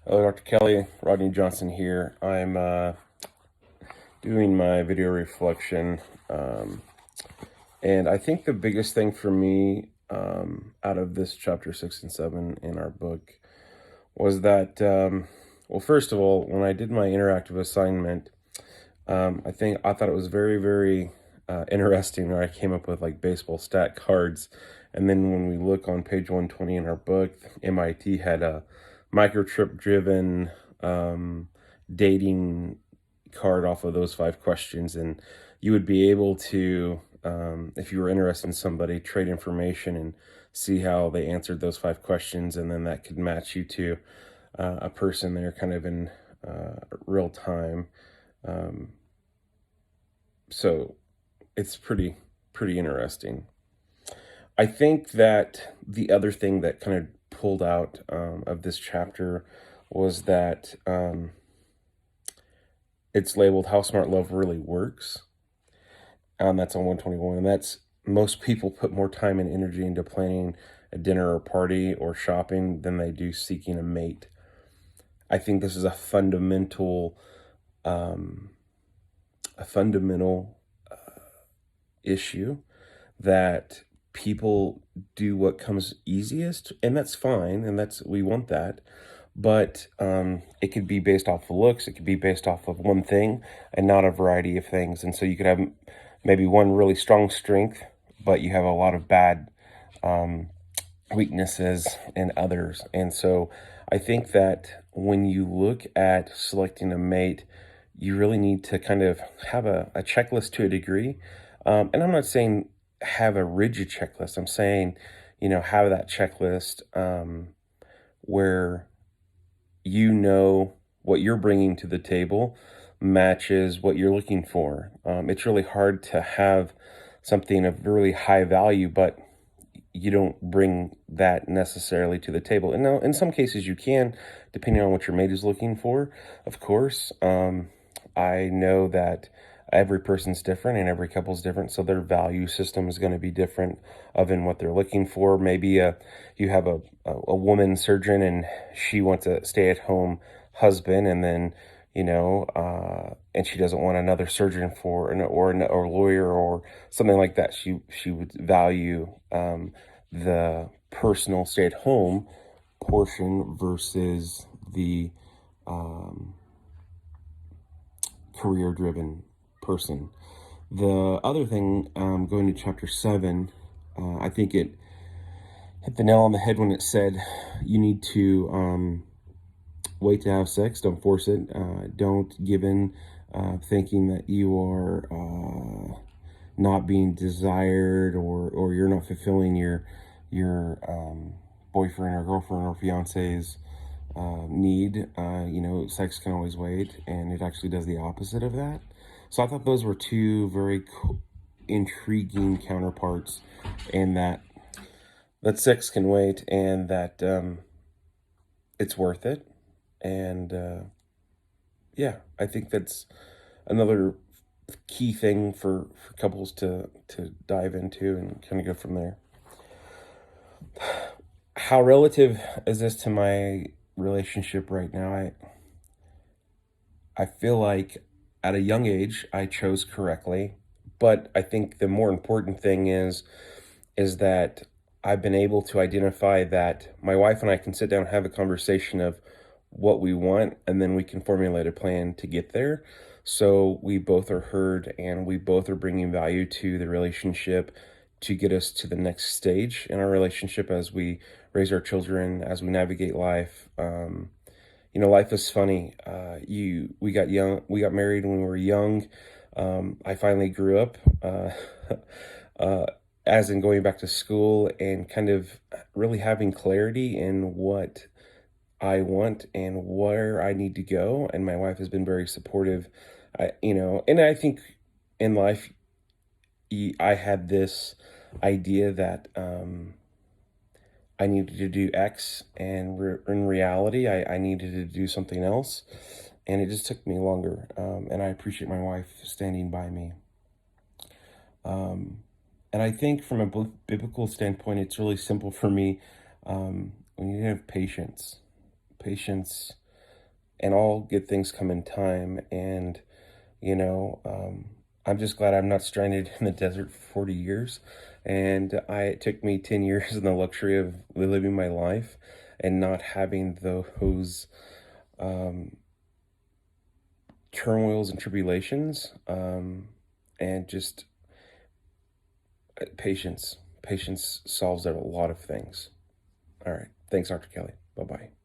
Hello, Dr. Kelly. Rodney Johnson here. I'm doing my video reflection. And I think the biggest thing for me out of this chapter 6 and 7 in our book was that, well, first of all, when I did my interactive assignment, I thought it was very, very interesting. Where I came up with like baseball stat cards. And then when we look on page 120 in our book, MIT had a microchip driven dating card off of those 5 questions. And you would be able to, if you were interested in somebody, trade information and see how they answered those 5 questions. And then that could match you to a person there kind of in real time. So it's pretty interesting. I think that the other thing that kind of pulled out of this chapter was that it's labeled "How Smart Love Really Works." That's on 121, and that's most people put more time and energy into planning a dinner or party or shopping than they do seeking a mate. I think this is a fundamental issue that people do what comes easiest, and that's fine, and we want that. But it could be based off of looks, it could be based off of one thing and not a variety of things. And so you could have maybe one really strong strength, but you have a lot of bad weaknesses in others. And so I think that when you look at selecting a mate, you really need to kind of have a checklist to a degree. And I'm not saying have a rigid checklist. I'm saying, have that checklist where you know what you're bringing to the table matches what you're looking for. It's really hard to have something of really high value, but you don't bring that necessarily to the table. And now, in some cases, you can, depending on what your mate is looking for, of course. I know that every person's different and every couple's different, so their value system is going to be different in what they're looking for. Maybe you have a woman surgeon and she wants a stay-at-home husband, and then and she doesn't want another surgeon or lawyer or something like that. She would value the personal stay-at-home portion versus the career-driven person. The other thing, going to chapter 7, I think it hit the nail on the head when it said you need to wait to have sex. Don't force it. Don't give in thinking that you are not being desired, or you're not fulfilling your boyfriend or girlfriend or fiance's need. Sex can always wait, and it actually does the opposite of that. So I thought those were two very intriguing counterparts, and that sex can wait, and that it's worth it. And yeah, I think that's another key thing for couples to dive into and kind of go from there. How relative is this to my relationship right now? I feel like at a young age I chose correctly, but I think the more important thing is that I've been able to identify that my wife and I can sit down and have a conversation of what we want, and then we can formulate a plan to get there. So we both are heard, and we both are bringing value to the relationship to get us to the next stage in our relationship as we raise our children, as we navigate life. Life is funny. We got married when we were young. I finally grew up, as in going back to school and kind of really having clarity in what I want and where I need to go. And my wife has been very supportive. And I think in life, I had this idea that I needed to do X, and in reality, I needed to do something else. And it just took me longer. And I appreciate my wife standing by me. And I think from a biblical standpoint, it's really simple for me. When you have patience and all good things come in time. And, you know, I'm just glad I'm not stranded in the desert for 40 years. And it took me 10 years in the luxury of living my life and not having those um, turmoils and tribulations, and just patience. Patience solves a lot of things. All right. Thanks, Dr. Kelly. Bye bye.